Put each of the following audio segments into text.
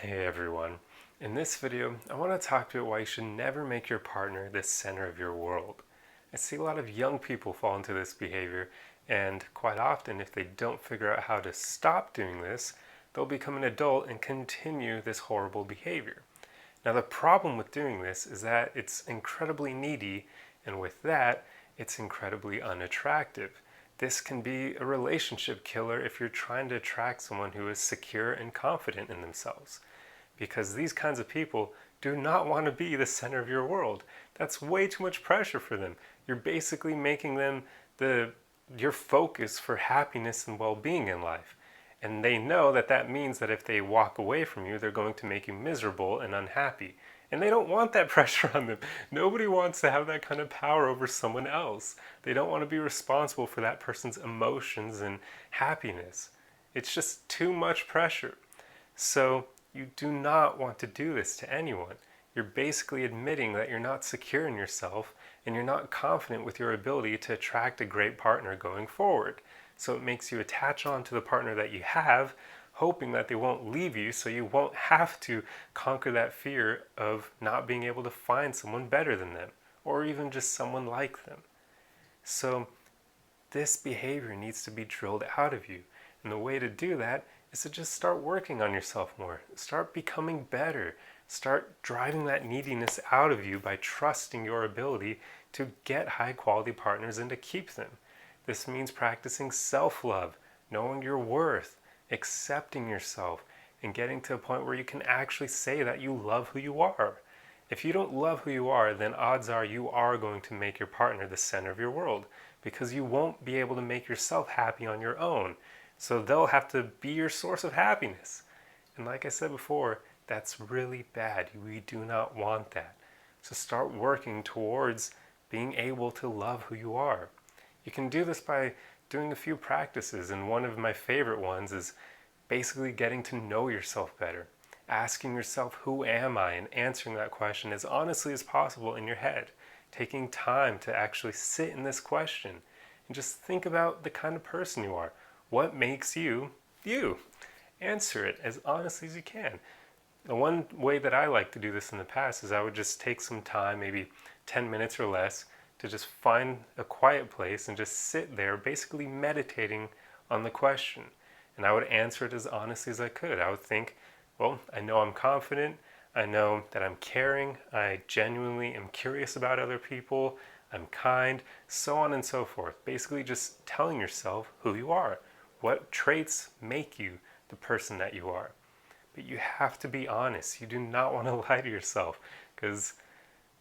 Hey everyone. In this video, I want to talk about why you should never make your partner the center of your world. I see a lot of young people fall into this behavior, and quite often, if they don't figure out how to stop doing this, they'll become an adult and continue this horrible behavior. Now, the problem with doing this is that it's incredibly needy, and with that, it's incredibly unattractive. This can be a relationship killer if you're trying to attract someone who is secure and confident in themselves. Because these kinds of people do not want to be the center of your world. That's way too much pressure for them. You're basically making them your focus for happiness and well-being in life. And they know that that means that if they walk away from you, they're going to make you miserable and unhappy. And they don't want that pressure on them. Nobody wants to have that kind of power over someone else. They don't want to be responsible for that person's emotions and happiness. It's just too much pressure. So you do not want to do this to anyone. You're basically admitting that you're not secure in yourself and you're not confident with your ability to attract a great partner going forward. So it makes you attach on to the partner that you have, hoping that they won't leave you so you won't have to conquer that fear of not being able to find someone better than them or even just someone like them. So this behavior needs to be drilled out of you. And the way to do that is to just start working on yourself more. Start becoming better. Start driving that neediness out of you by trusting your ability to get high quality partners and to keep them. This means practicing self-love, knowing your worth, accepting yourself, and getting to a point where you can actually say that you love who you are. If you don't love who you are, then odds are you are going to make your partner the center of your world because you won't be able to make yourself happy on your own. So they'll have to be your source of happiness. And like I said before, that's really bad. We do not want that. So start working towards being able to love who you are. You can do this by doing a few practices, and one of my favorite ones is basically getting to know yourself better. Asking yourself, who am I? And answering that question as honestly as possible in your head. Taking time to actually sit in this question and just think about the kind of person you are. What makes you, you? Answer it as honestly as you can. The one way that I like to do this in the past is I would just take some time, maybe 10 minutes or less, to just find a quiet place and just sit there basically meditating on the question. And I would answer it as honestly as I could. I would think, well, I know I'm confident. I know that I'm caring. I genuinely am curious about other people. I'm kind, so on and so forth. Basically just telling yourself who you are. What traits make you the person that you are? But you have to be honest. You do not want to lie to yourself because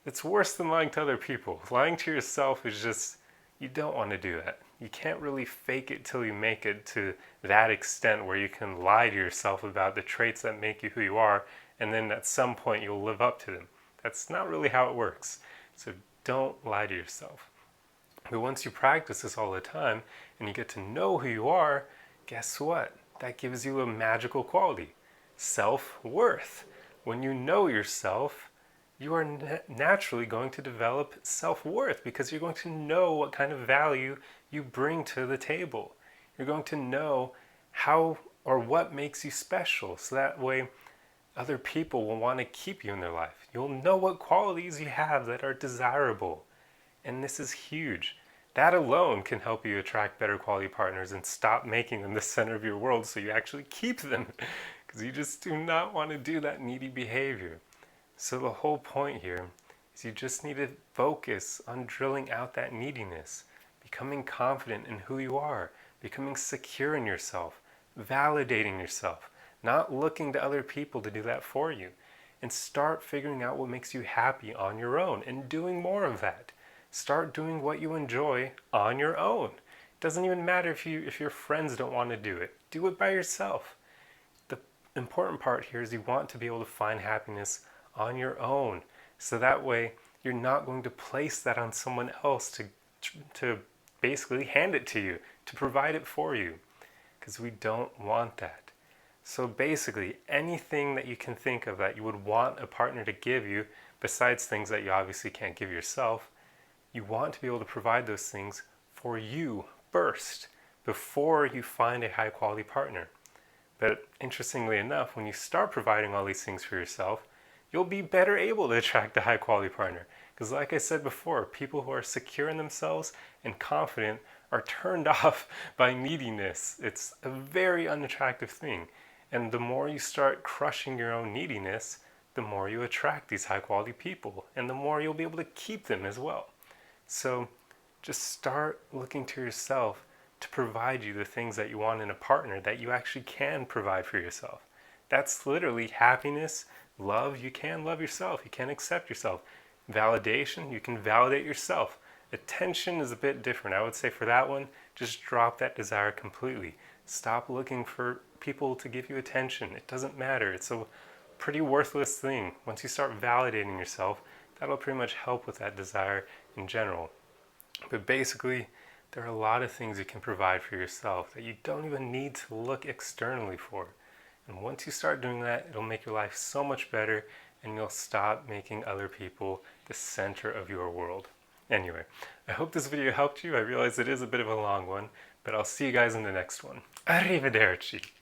it's worse than lying to other people. Lying to yourself is just, you don't want to do that. You can't really fake it till you make it to that extent where you can lie to yourself about the traits that make you who you are, and then at some point you'll live up to them. That's not really how it works. So don't lie to yourself. But once you practice this all the time and you get to know who you are, guess what? That gives you a magical quality. Self-worth. When you know yourself, you are naturally going to develop self-worth because you're going to know what kind of value you bring to the table. You're going to know how or what makes you special, so that way other people will want to keep you in their life. You'll know what qualities you have that are desirable. And this is huge. That alone can help you attract better quality partners and stop making them the center of your world so you actually keep them. Because you just do not want to do that needy behavior. So the whole point here is you just need to focus on drilling out that neediness, becoming confident in who you are, becoming secure in yourself, validating yourself, not looking to other people to do that for you, and start figuring out what makes you happy on your own and doing more of that. Start doing what you enjoy on your own. It doesn't even matter if your friends don't want to do it. Do it by yourself. The important part here is you want to be able to find happiness on your own. So that way you're not going to place that on someone else to basically hand it to you, to provide it for you. Because we don't want that. So basically anything that you can think of that you would want a partner to give you, besides things that you obviously can't give yourself, you want to be able to provide those things for you first, before you find a high quality partner. But interestingly enough, when you start providing all these things for yourself, you'll be better able to attract a high quality partner. Because, like I said before, people who are secure in themselves and confident are turned off by neediness. It's a very unattractive thing. And the more you start crushing your own neediness, the more you attract these high quality people, and the more you'll be able to keep them as well. So just start looking to yourself to provide you the things that you want in a partner that you actually can provide for yourself. That's literally happiness, love. You can love yourself, you can accept yourself. Validation, you can validate yourself. Attention is a bit different. I would say for that one, just drop that desire completely. Stop looking for people to give you attention. It doesn't matter. It's a pretty worthless thing. Once you start validating yourself, that'll pretty much help with that desire in general. But basically, there are a lot of things you can provide for yourself that you don't even need to look externally for. And once you start doing that, it'll make your life so much better, and you'll stop making other people the center of your world. Anyway, I hope this video helped you. I realize it is a bit of a long one, but I'll see you guys in the next one. Arrivederci!